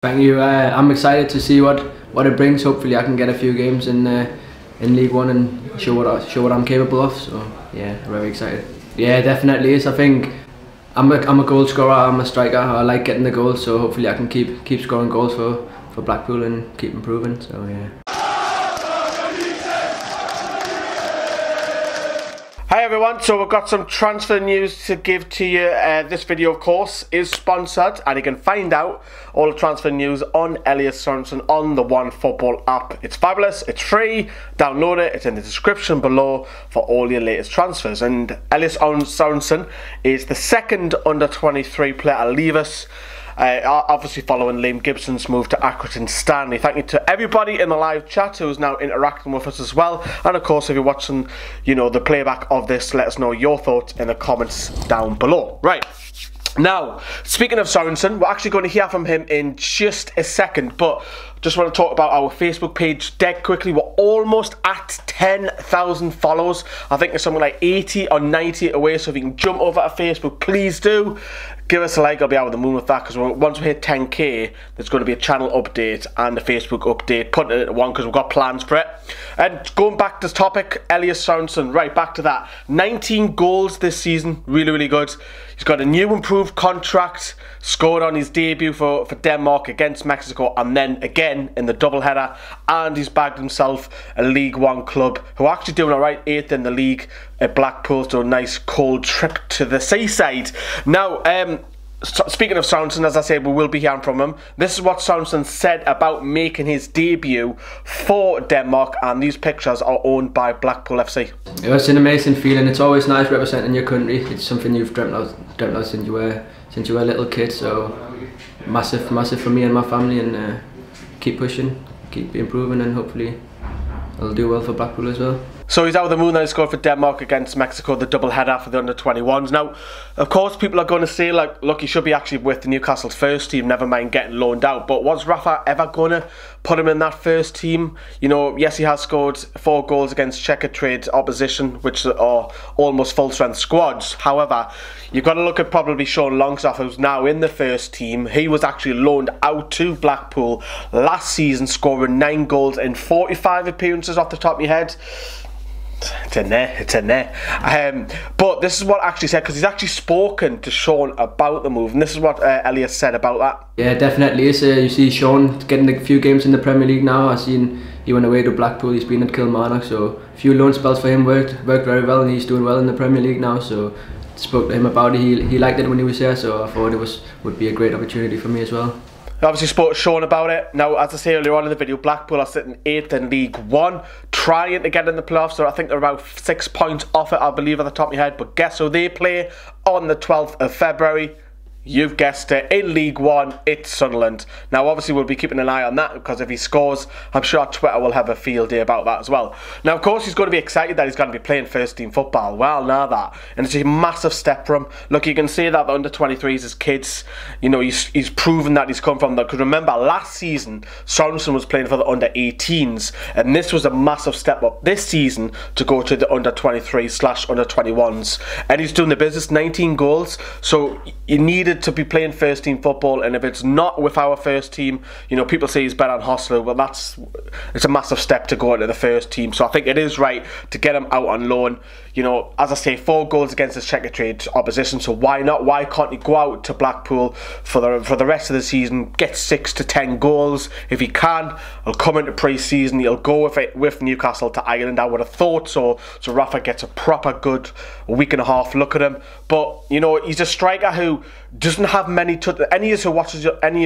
Thank you. I'm excited to see what it brings. Hopefully, I can get a few games in League One and show what I'm capable of. So yeah, very excited. Yeah, definitely is. I think I'm a goal scorer. I'm a striker. I like getting the goals. So hopefully, I can keep scoring goals for Blackpool and keep improving. So yeah. Hi everyone, so we've got some transfer news to give to you. This video, of course, is sponsored, and you can find out all the transfer news on Elias Sorensen on the OneFootball app. It's fabulous, it's free, download it, it's in the description below for all your latest transfers. And Elias Sorensen is the second under-23 player to leave us. Obviously following Liam Gibson's move to Accrington Stanley. Thank you to everybody in the live chat who is now interacting with us as well. And of course, if you're watching, the playback of this, let us know your thoughts in the comments down below. Right. Now, speaking of Sorensen, we're actually going to hear from him in just a second, but just want to talk about our Facebook page dead quickly. We're almost at 10,000 follows. I think there's something like 80 or 90 away, so if you can jump over to Facebook, please do. Give us a like, I'll be out of the moon with that, because once we hit 10k, there's going to be a channel update and a Facebook update, putting it into one, because we've got plans for it. And going back to the topic, Elias Sorensen, right, back to that. 19 goals this season, really, really good. He's got a new improved contract, scored on his debut for Denmark against Mexico, and then again in the doubleheader, and he's bagged himself a League One club who are actually doing alright, 8th in the league at Blackpool, so a nice cold trip to the seaside. Now, speaking of Sorensen, as I said, we will be hearing from him. This is what Sorensen said about making his debut for Denmark, and these pictures are owned by Blackpool FC. It was an amazing feeling. It's always nice representing your country. It's something you've dreamt of since you were a little kid. So massive for me and my family, and keep pushing, keep improving, and hopefully I'll do well for Blackpool as well. So he's out of the moon that he scored for Denmark against Mexico, the double header for the under-21s. Now, of course, people are going to say, like, look, he should be actually with the Newcastle's first team, never mind getting loaned out. But was Rafa ever going to put him in that first team? Yes, he has scored 4 goals against checkered trade opposition, which are almost full-strength squads. However, you've got to look at probably Sean Longstaff, who's now in the first team. He was actually loaned out to Blackpool last season, scoring 9 goals in 45 appearances off the top of your head. It's in there. But this is what actually said, because he's actually spoken to Sean about the move, and this is what Elias said about that. Yeah, definitely is. You see Sean getting a few games in the Premier League now. I've seen he went away to Blackpool, he's been at Kilmarnock, so a few loan spells for him worked very well, and he's doing well in the Premier League now. So spoke to him about it. He liked it when he was here, so I thought it would be a great opportunity for me as well. I obviously spoke to Sean about it. Now, as I say earlier on in the video, Blackpool are sitting 8th in League One, trying to get in the playoffs. So I think they're about 6 points off it, I believe, at the top of my head. But guess who they play on the 12th of February? You've guessed it, in League One, it's Sunderland. Now, obviously, we'll be keeping an eye on that, because if he scores, I'm sure Twitter will have a field day about that as well. Now, of course, he's going to be excited that he's going to be playing first team football. Well, now that. And it's a massive step for him. Look, you can see that the under-23s, his kids, he's proven that he's come from that. Because remember, last season, Sorensen was playing for the under-18s, and this was a massive step up this season to go to the under-23/under-21s. And he's doing the business, 19 goals. So you needed to be playing first team football, and if it's not with our first team, people say he's better on Hostler. Well, it's a massive step to go into the first team, so I think it is right to get him out on loan. As I say, 4 goals against his checkered trade opposition, so why not? Why can't he go out to Blackpool for the rest of the season, get 6 to 10 goals? If he can, he'll come into pre-season, he'll go with Newcastle to Ireland, I would have thought so Rafa gets a proper good week and a half look at him. But he's a striker who doesn't have many touches. Any of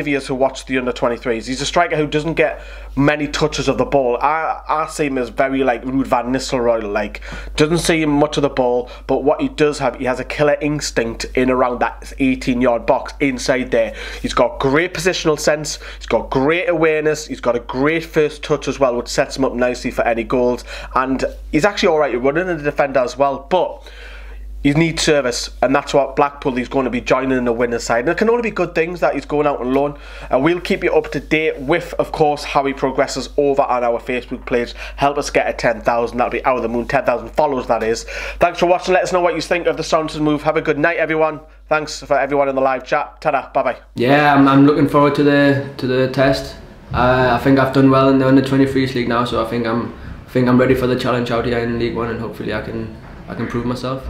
you who watch the under-23s, he's a striker who doesn't get many touches of the ball. I see him as very like Ruud van Nistelrooy, like doesn't see him much of the ball, but what he does have, he has a killer instinct in around that 18-yard box inside there. He's got great positional sense, he's got great awareness, he's got a great first touch as well, which sets him up nicely for any goals, and he's actually alright running in the defender as well, but he needs service, and that's what Blackpool he's going to be joining in the winner's side. And it can only be good things that he's going out on loan. And we'll keep you up to date with, of course, how he progresses over on our Facebook page. Help us get a 10,000. That'll be out of the moon. 10,000 followers, that is. Thanks for watching. Let us know what you think of the Sorensen move. Have a good night, everyone. Thanks for everyone in the live chat. Ta-da, bye-bye. Yeah, I'm looking forward to the test. I think I've done well in the under-23s league now, so I think I'm ready for the challenge out here in League One, and hopefully I can prove myself.